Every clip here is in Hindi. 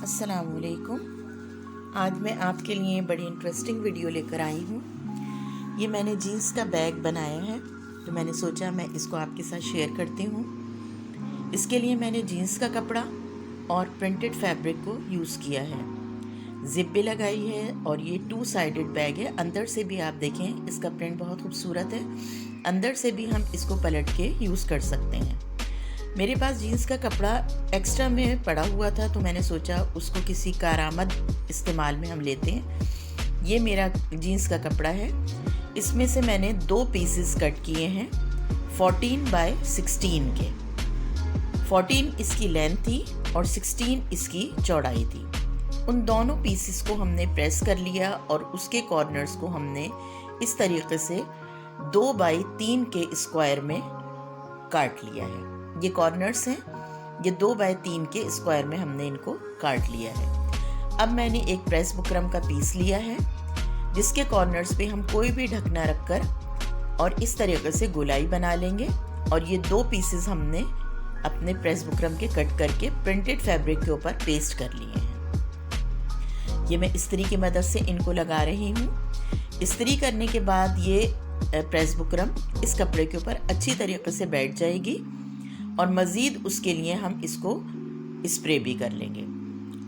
अस्सलामुअलैकुम। आज मैं आपके लिए बड़ी इंटरेस्टिंग वीडियो लेकर आई हूँ। ये मैंने जीन्स का बैग बनाया है, तो मैंने सोचा मैं इसको आपके साथ शेयर करती हूँ। इसके लिए मैंने जीन्स का कपड़ा और प्रिंटेड फैब्रिक को यूज़ किया है। जिप भी लगाई है और ये 2 साइडेड बैग है। अंदर से भी आप देखें, इसका प्रिंट बहुत खूबसूरत है। अंदर से भी हम इसको पलट के यूज़ कर सकते हैं। मेरे पास जीन्स का कपड़ा एक्स्ट्रा में पड़ा हुआ था, तो मैंने सोचा उसको किसी कारआमद इस्तेमाल में हम लेते हैं। ये मेरा जीन्स का कपड़ा है। इसमें से मैंने 2 पीसेस कट किए हैं 14 बाय 16 के। 14 इसकी लेंथ थी और 16 इसकी चौड़ाई थी। उन दोनों पीसेस को हमने प्रेस कर लिया और उसके कॉर्नर्स को हमने इस तरीके से 2 बाय 3 के स्क्वायर में काट लिया है। ये कॉर्नर्स हैं, ये 2 बाय 3 के स्क्वायर में हमने इनको काट लिया है। अब मैंने एक प्रेस बुकरम का पीस लिया है, जिसके कॉर्नर्स पे हम कोई भी ढकना रखकर और इस तरीके से गोलाई बना लेंगे। और ये 2 पीसेस हमने अपने प्रेस बुकरम के कट करके प्रिंटेड फैब्रिक के ऊपर पेस्ट कर लिए हैं। ये मैं इस्त्री की मदद से इनको लगा रही हूँ। इस्त्री करने के बाद ये प्रेस बुकरम इस कपड़े के ऊपर अच्छी तरीके से बैठ जाएगी और मज़ीद उसके लिए हम इसको स्प्रे भी कर लेंगे।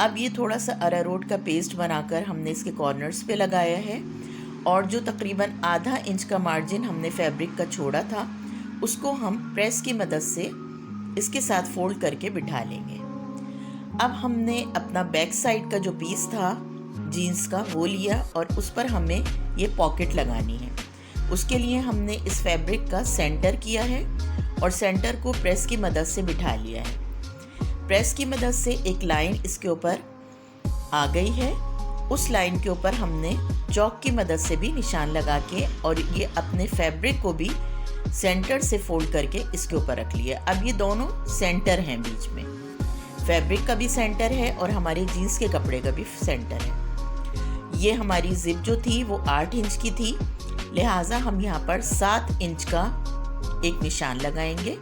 अब ये थोड़ा सा अरारोट का पेस्ट बनाकर हमने इसके कॉर्नर्स पे लगाया है और जो तकरीबन आधा इंच का मार्जिन हमने फैब्रिक का छोड़ा था, उसको हम प्रेस की मदद से इसके साथ फोल्ड करके बिठा लेंगे। अब हमने अपना बैक साइड का जो पीस था जीन्स का वो लिया और उस पर हमें ये पॉकेट लगानी है। उसके लिए हमने इस फैब्रिक का सेंटर किया है और सेंटर को प्रेस की मदद से बिठा लिया है। प्रेस की मदद से एक लाइन इसके ऊपर आ गई है। उस लाइन के ऊपर हमने चॉक की मदद से भी निशान लगा के और ये अपने फैब्रिक को भी सेंटर से फोल्ड करके इसके ऊपर रख लिया। अब ये दोनों सेंटर हैं, बीच में फैब्रिक का भी सेंटर है और हमारे जीन्स के कपड़े का भी सेंटर है। ये हमारी जिप जो थी वो 8 इंच की थी, लिहाजा हम यहाँ पर 7 इंच का एक निशान लगाएंगे।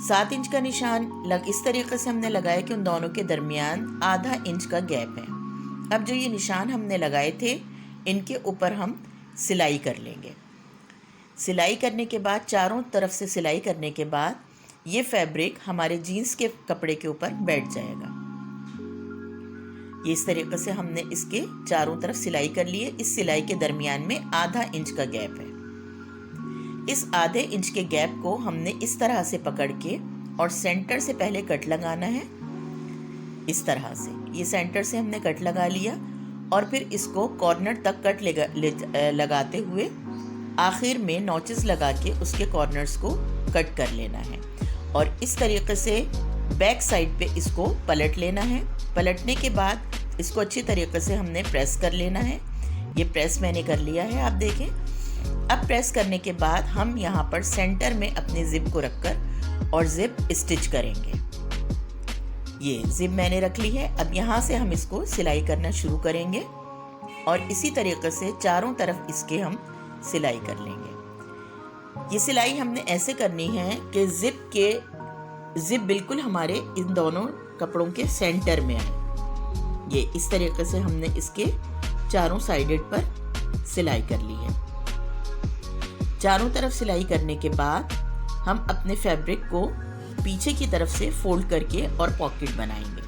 7 इंच का निशान इस तरीके से हमने लगाया कि उन दोनों के दरमियान आधा इंच का गैप है। अब जो ये निशान हमने लगाए थे, इनके ऊपर हम सिलाई कर लेंगे। सिलाई करने के बाद, चारों तरफ से सिलाई करने के बाद, ये फैब्रिक हमारे जीन्स के कपड़े के ऊपर बैठ जाएगा। ये इस तरीके से हमने इसके चारों तरफ सिलाई कर लिए। इस सिलाई के दरमियान में आधा इंच का गैप है। इस आधे इंच के गैप को हमने इस तरह से पकड़ के और सेंटर से पहले कट लगाना है। इस तरह से ये सेंटर से हमने कट लगा लिया और फिर इसको कॉर्नर तक कट लगाते हुए आखिर में नॉचेस लगा के उसके कॉर्नर्स को कट कर लेना है और इस तरीके से बैक साइड पे इसको पलट लेना है। पलटने के बाद इसको अच्छी तरीके से हमने प्रेस कर लेना है। ये प्रेस मैंने कर लिया है, आप देखें। अब प्रेस करने के बाद हम यहाँ पर सेंटर में अपने जिप को रखकर और जिप स्टिच करेंगे। ये जिप मैंने रख ली है। अब यहाँ से हम इसको सिलाई करना शुरू करेंगे और इसी तरीके से चारों तरफ इसके हम सिलाई कर लेंगे। ये सिलाई हमने ऐसे करनी है कि जिप बिल्कुल हमारे इन दोनों कपड़ों के सेंटर में आए। ये इस तरीके से हमने इसके चारों साइडेड पर सिलाई कर ली है। चारों तरफ सिलाई करने के बाद हम अपने फैब्रिक को पीछे की तरफ से फोल्ड करके और पॉकेट बनाएंगे।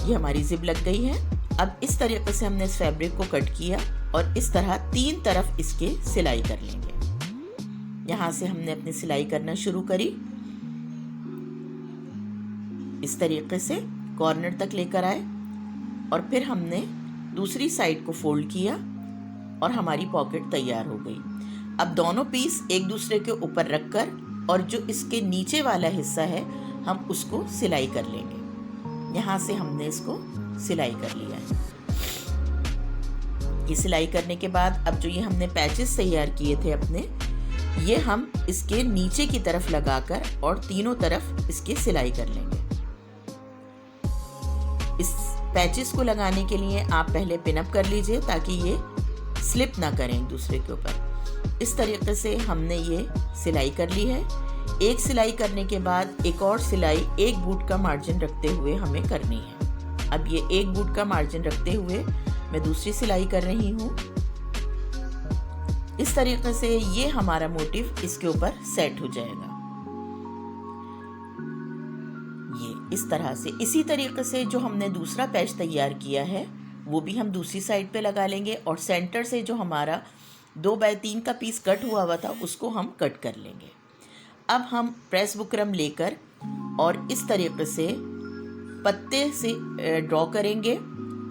ये हमारी जिप लग गई है। अब इस तरीके से हमने इस फैब्रिक को कट किया और इस तरह 3 तरफ इसके सिलाई कर लेंगे। यहाँ से हमने अपनी सिलाई करना शुरू करी। इस तरीके से कॉर्नर तक लेकर आए और फिर हमने दूसरी साइड को फोल्ड किया और हमारी पॉकेट तैयार हो गई। अब दोनों पीस एक दूसरे के ऊपर रखकर और जो इसके नीचे वाला हिस्सा है हम उसको सिलाई कर लेंगे। यहाँ से हमने इसको सिलाई कर लिया है। ये सिलाई करने के बाद अब जो ये हमने पैचेस तैयार किए थे अपने, ये हम इसके नीचे की तरफ लगाकर और तीनों तरफ इसकी सिलाई कर लेंगे। इस पैचेस को लगाने के लिए आप पहले पिनअप कर लीजिए ताकि ये स्लिप ना करें एक दूसरे के ऊपर। इस तरीके से हमने ये सिलाई कर ली है। एक सिलाई करने के बाद एक और सिलाई एक बूट का मार्जिन रखते हुए हमें करनी है। अब ये 1 बूट का मार्जिन रखते हुए मैं दूसरी सिलाई कर रही हूँ। इस तरीके से ये हमारा मोटिव इसके ऊपर सेट हो जाएगा। ये इस तरह से, इसी तरीके से जो हमने दूसरा पैच तैयार किया है वो भी हम दूसरी साइड पे लगा लेंगे और सेंटर से जो हमारा 2x3 का पीस कट हुआ था उसको हम कट कर लेंगे। अब हम प्रेस बुकरम लेकर और इस तरीके से पत्ते से ड्रॉ करेंगे।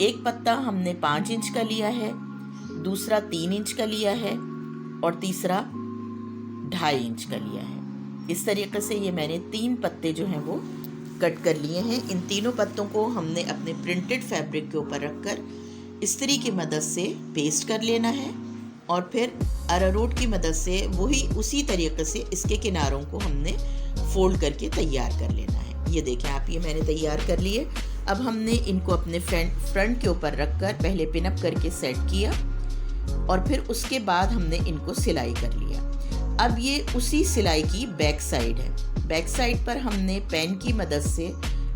एक पत्ता हमने 5 इंच का लिया है, दूसरा 3 इंच का लिया है और तीसरा 2.5 इंच का लिया है। इस तरीके से ये मैंने 3 पत्ते जो हैं वो कट कर लिए हैं। इन तीनों पत्तों को हमने अपने प्रिंटेड फैब्रिक के ऊपर रखकर इस्त्री की मदद से पेस्ट कर लेना है और फिर अरारोट की मदद से वही उसी तरीके से इसके किनारों को हमने फोल्ड करके तैयार कर लेना है। ये देखें आप, ये मैंने तैयार कर लिए। अब हमने इनको अपने फ्रंट के ऊपर रखकर पहले पिनअप करके सेट किया और फिर उसके बाद हमने इनको सिलाई कर लिया। अब ये उसी सिलाई की बैक साइड है। बैक साइड पर हमने पेन की मदद से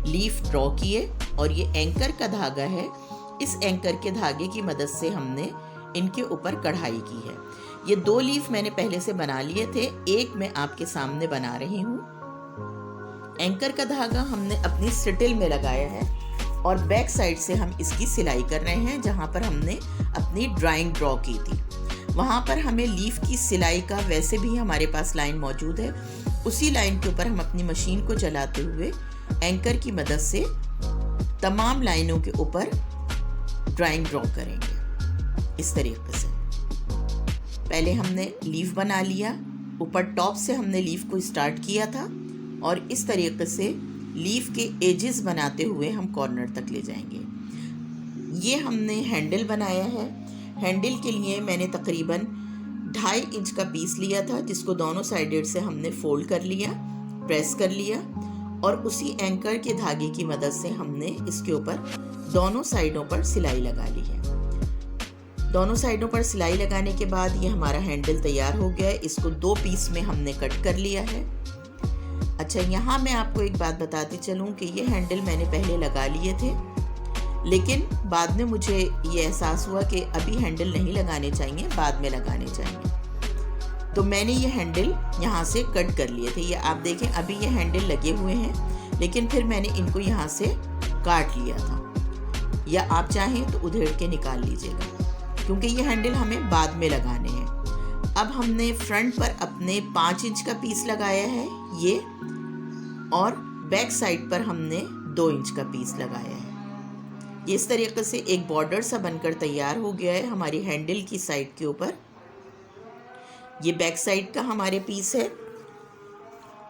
लीफ ड्रॉ किए और ये एंकर का धागा है। इस एंकर के धागे की मदद से हमने इनके ऊपर कढ़ाई की है। ये 2 लीफ मैंने पहले से बना लिए थे, एक मैं आपके सामने बना रही हूँ। एंकर का धागा हमने अपनी स्टिल में लगाया है और बैक साइड से हम इसकी सिलाई कर रहे हैं। जहाँ पर हमने अपनी ड्राइंग ड्रॉ की थी वहाँ पर हमें लीफ की सिलाई का वैसे भी हमारे पास लाइन मौजूद है। उसी लाइन के ऊपर हम अपनी मशीन को चलाते हुए एंकर की मदद से तमाम लाइनों के ऊपर ड्राइंग ड्रॉ करेंगे। इस तरीके से पहले हमने लीफ बना लिया, ऊपर टॉप से हमने लीफ को स्टार्ट किया था और इस तरीके से लीफ के एजेस बनाते हुए हम कॉर्नर तक ले जाएंगे। ये हमने हैंडल बनाया है। हैंडल के लिए मैंने तकरीबन 2.5 इंच का पीस लिया था जिसको दोनों साइडेड से हमने फोल्ड कर लिया, प्रेस कर लिया और उसी एंकर के धागे की मदद से हमने इसके ऊपर दोनों साइडों पर सिलाई लगा ली है। दोनों साइडों पर सिलाई लगाने के बाद ये हमारा हैंडल तैयार हो गया है। इसको 2 पीस में हमने कट कर लिया है। अच्छा, यहाँ मैं आपको एक बात बताती चलूँ कि ये हैंडल मैंने पहले लगा लिए थे, लेकिन बाद में मुझे ये एहसास हुआ कि अभी हैंडल नहीं लगाने चाहिए, बाद में लगाने चाहिए। तो मैंने ये हैंडल यहाँ से कट कर लिए थे। ये आप देखें, अभी ये हैंडल लगे हुए हैं, लेकिन फिर मैंने इनको यहाँ से काट लिया था, या आप चाहें तो उधेड़ के निकाल लीजिएगा, क्योंकि ये हैंडल हमें बाद में लगाने हैं। अब हमने फ्रंट पर अपने 5 इंच का पीस लगाया है ये, और बैक साइड पर हमने 2 इंच का पीस लगाया है। ये इस तरीके से एक बॉर्डर सा बनकर तैयार हो गया है हमारी हैंडल की साइड के ऊपर। ये बैक साइड का हमारे पीस है।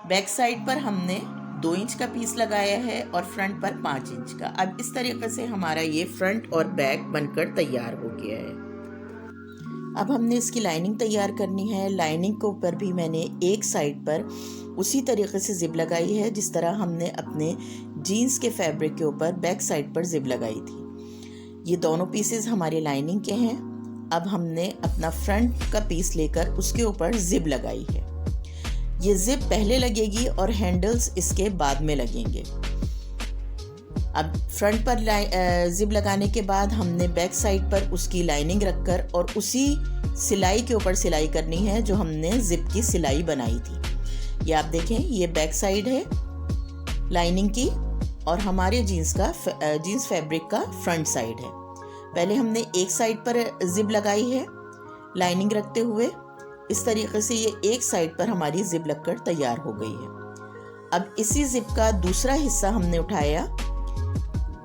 बैक साइड पर हमने 2 इंच का पीस लगाया है और फ्रंट पर 5 इंच का। अब इस तरीके से हमारा ये फ्रंट और बैक बनकर तैयार हो गया है। अब हमने इसकी लाइनिंग तैयार करनी है। लाइनिंग के ऊपर भी मैंने एक साइड पर उसी तरीके से जिप लगाई है जिस तरह हमने अपने जीन्स के फैब्रिक के ऊपर बैक साइड पर जिप लगाई थी। ये दोनों पीसेस हमारे लाइनिंग के हैं। अब हमने अपना फ्रंट का पीस लेकर उसके ऊपर जिप लगाई है। ये जिप पहले लगेगी और हैंडल्स इसके बाद में लगेंगे। अब फ्रंट पर जिप लगाने के बाद हमने बैक साइड पर उसकी लाइनिंग रखकर और उसी सिलाई के ऊपर सिलाई करनी है जो हमने जिप की सिलाई बनाई थी। ये आप देखें, ये बैक साइड है लाइनिंग की और हमारे जीन्स फैब्रिक का फ्रंट साइड है। पहले हमने एक साइड पर जिप लगाई है लाइनिंग रखते हुए। इस तरीके से ये एक साइड पर हमारी जिप लगकर तैयार हो गई है। अब इसी जिप का दूसरा हिस्सा हमने उठाया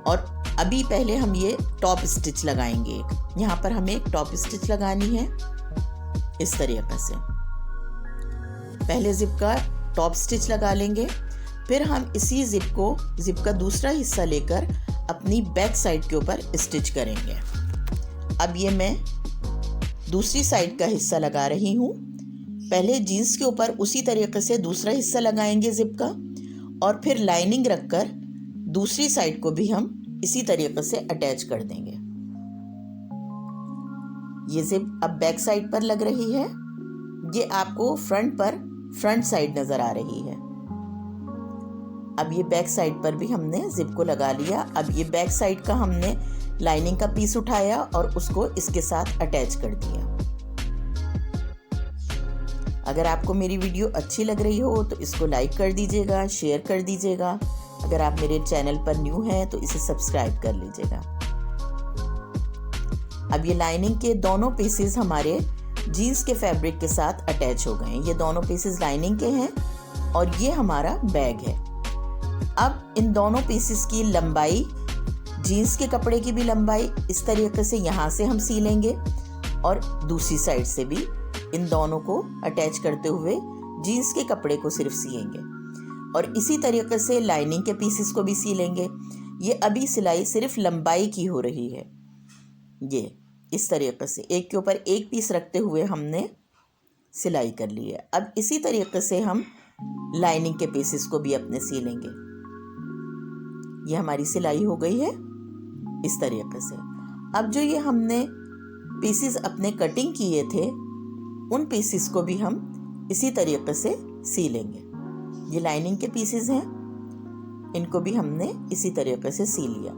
और अभी पहले हम ये टॉप स्टिच लगाएंगे। यहाँ पर हमें एक टॉप स्टिच लगानी है इस तरीके से। पहले जिप का टॉप स्टिच लगा लेंगे, फिर हम इसी जिप का दूसरा हिस्सा लेकर अपनी बैक साइड के ऊपर स्टिच करेंगे। अब ये मैं दूसरी साइड का हिस्सा लगा रही हूँ। पहले जीन्स के ऊपर उसी तरीके से दूसरा हिस्सा लगाएंगे जिप का, और फिर लाइनिंग रखकर दूसरी साइड को भी हम इसी तरीके से अटैच कर देंगे। ये जिप अब बैक साइड पर लग रही है। ये आपको फ्रंट साइड नजर आ रही है। अब ये बैक साइड पर भी हमने जिप को लगा लिया। अब ये बैक साइड का हमने लाइनिंग का पीस उठाया और उसको इसके साथ अटैच कर दिया। अगर आपको मेरी वीडियो अच्छी लग रही हो तो इसको लाइक कर दीजिएगा, शेयर कर दीजिएगा। अगर आप मेरे चैनल पर न्यू हैं तो इसे सब्सक्राइब कर लीजिएगा। अब ये लाइनिंग के दोनों पीसेस हमारे जीन्स के फैब्रिक के साथ अटैच हो गए हैं। ये दोनों पीसेस लाइनिंग के हैं और ये हमारा बैग है। अब इन दोनों पीसेस की लंबाई, जीन्स के कपड़े की भी लंबाई इस तरीके से यहाँ से हम सीलेंगे और दूसरी साइड से भी इन दोनों को अटैच करते हुए जीन्स के कपड़े को सिर्फ सिलेंगे और इसी तरीके से लाइनिंग के पीसेस को भी सिलेंगे। ये अभी सिलाई सिर्फ लंबाई की हो रही है। ये इस तरीके से एक के ऊपर एक पीस रखते हुए हमने सिलाई कर ली है। अब इसी तरीके से हम लाइनिंग के पीसेस को भी अपने सिलेंगे। ये हमारी सिलाई हो गई है इस तरीके से। अब जो ये हमने पीसेस अपने कटिंग किए थे उन पीसेस को भी हम इसी तरीके से सिलेंगे। ये लाइनिंग के पीसेस हैं, इनको भी हमने इसी तरीके से सी लिया।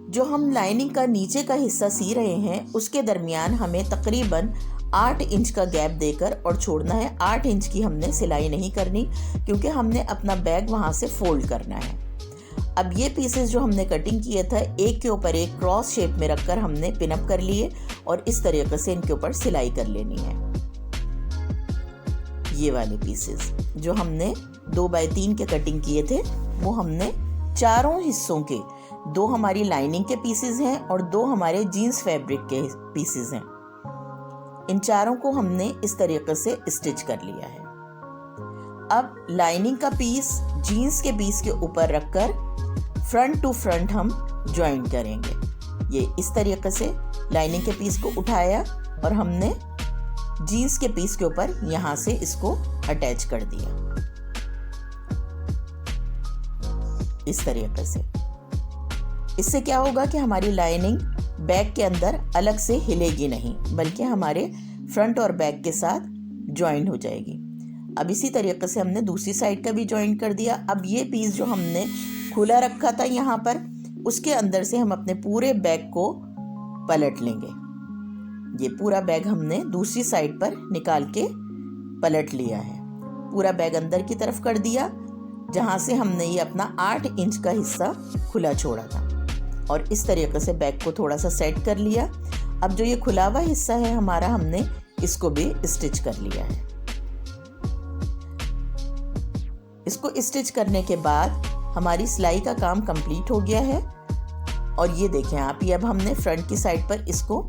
जो हम लाइनिंग का नीचे का हिस्सा सी रहे हैं उसके दरमियान हमें तकरीबन 8 इंच का गैप देकर और छोड़ना है। 8 इंच की हमने सिलाई नहीं करनी क्योंकि हमने अपना बैग वहाँ से फोल्ड करना है। अब ये पीसेस जो हमने कटिंग किए थे एक के ऊपर एक क्रॉस शेप में रखकर हमने पिनअप कर लिए और इस तरीके से इनके ऊपर सिलाई कर लेनी है। ये वाले पीसेस जो हमने 2x3 के कटिंग किए थे वो हमने चारों हिस्सों के, 2 हमारी लाइनिंग के पीसेस हैं और 2 हमारे जीन्स फैब्रिक के पीसेस हैं। इन चारों को हमने इस तरीके से स्टिच कर लिया है। अब लाइनिंग का पीस जीन्स के पीस के ऊपर रखकर फ्रंट टू फ्रंट हम ज्वाइन करेंगे। ये इस तरीके से लाइनिंग के पीस को उठाया और हमने जीन्स के पीस के ऊपर यहाँ से इसको अटैच कर दिया इस तरीके से। इससे क्या होगा कि हमारी लाइनिंग बैक के अंदर अलग से हिलेगी नहीं बल्कि हमारे फ्रंट और बैक के साथ ज्वाइन हो जाएगी। अब इसी तरीके से हमने दूसरी साइड का भी ज्वाइन कर दिया। अब ये पीस जो हमने खुला रखा था यहाँ पर, उसके अंदर से हम अपने पूरे बैग को पलट लेंगे। ये पूरा बैग हमने दूसरी साइड पर निकाल के पलट लिया है। पूरा बैग अंदर की तरफ कर दिया जहाँ से हमने ये अपना 8 इंच का हिस्सा खुला छोड़ा था और इस तरीके से बैग को थोड़ा सा सेट कर लिया। अब जो ये खुला हुआ हिस्सा है हमारा, हमने इसको भी स्टिच कर लिया है। इसको स्टिच करने के बाद हमारी सिलाई का काम कंप्लीट हो गया है। और ये देखें आप, ये अब हमने फ्रंट की साइड पर इसको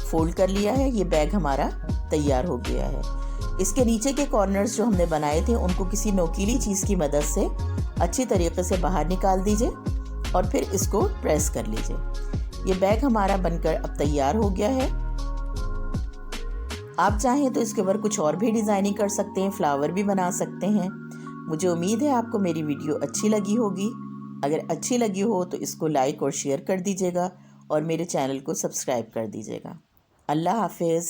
फोल्ड कर लिया है। ये बैग हमारा तैयार हो गया है। इसके नीचे के कॉर्नर्स जो हमने बनाए थे उनको किसी नोकीली चीज़ की मदद से अच्छी तरीके से बाहर निकाल दीजिए और फिर इसको प्रेस कर लीजिए। ये बैग हमारा बनकर अब तैयार हो गया है। आप चाहें तो इसके ऊपर कुछ और भी डिज़ाइनिंग कर सकते हैं, फ्लावर भी बना सकते हैं। मुझे उम्मीद है आपको मेरी वीडियो अच्छी लगी होगी। अगर अच्छी लगी हो तो इसको लाइक और शेयर कर दीजिएगा और मेरे चैनल को सब्सक्राइब कर दीजिएगा। अल्लाह हाफिज़।